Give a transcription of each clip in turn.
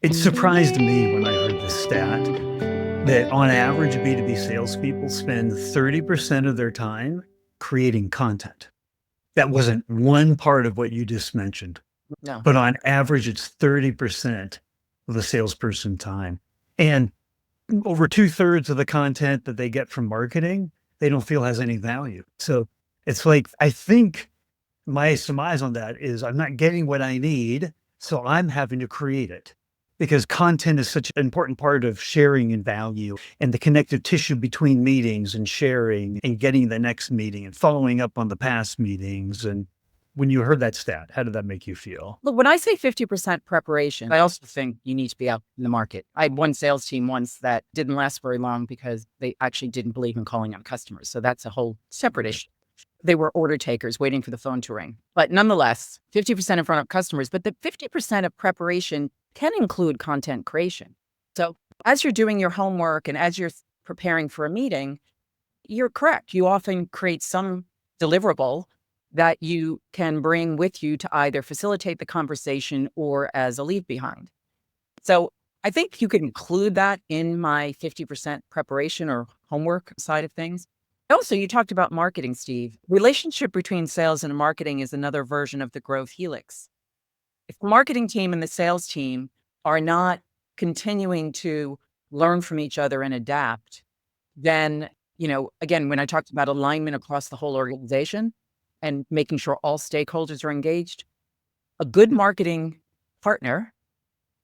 It surprised me when I heard this stat that on average, B2B salespeople spend 30% of their time creating content. That wasn't one part of what you just mentioned, No. but on average, it's 30% of the salesperson time. And over 2/3 of the content that they get from marketing, they don't feel has any value. So it's like, I think my surmise on that is I'm not getting what I need, so I'm having to create it because content is such an important part of sharing and value and the connective tissue between meetings and sharing and getting the next meeting and following up on the past meetings. And when you heard that stat, how did that make you feel? Look, when I say 50% preparation, I also think you need to be out in the market. I had one sales team once that didn't last very long because they actually didn't believe in calling on customers. So that's a whole separate issue. They were order takers waiting for the phone to ring. But nonetheless, 50% in front of customers, but the 50% of preparation can include content creation. So as you're doing your homework and as you're preparing for a meeting, you're correct. You often create some deliverable that you can bring with you to either facilitate the conversation or as a leave behind. So I think you could include that in my 50% preparation or homework side of things. Also, you talked about marketing, Steve. Relationship between sales and marketing is another version of the growth helix. If the marketing team and the sales team are not continuing to learn from each other and adapt, then, again, when I talked about alignment across the whole organization and making sure all stakeholders are engaged, a good marketing partner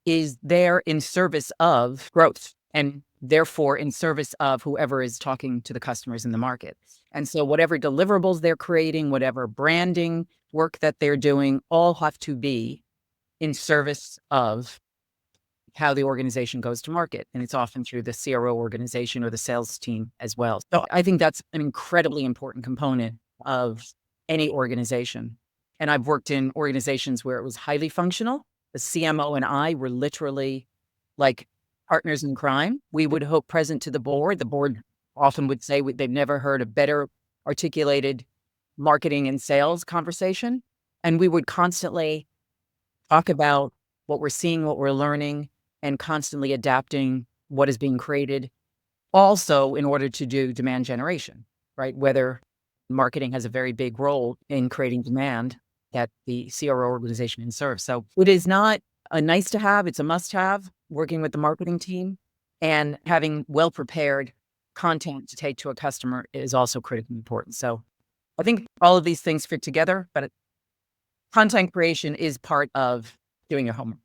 is there in service of growth and therefore in service of whoever is talking to the customers in the market. And so whatever deliverables they're creating, whatever branding work that they're doing, all have to be in service of how the organization goes to market. And it's often through the CRO organization or the sales team as well. So I think that's an incredibly important component of any organization. And I've worked in organizations where it was highly functional. The CMO and I were literally like partners in crime. We would hope present to the board. The board often would say they've never heard a better articulated marketing and sales conversation. And we would constantly talk about what we're seeing, what we're learning, and constantly adapting what is being created. Also, in order to do demand generation, right? Whether marketing has a very big role in creating demand that the CRO organization can serve. So it is not a nice to have, it's a must have, working with the marketing team and having well-prepared content to take to a customer is also critically important. So I think all of these things fit together, but content creation is part of doing your homework.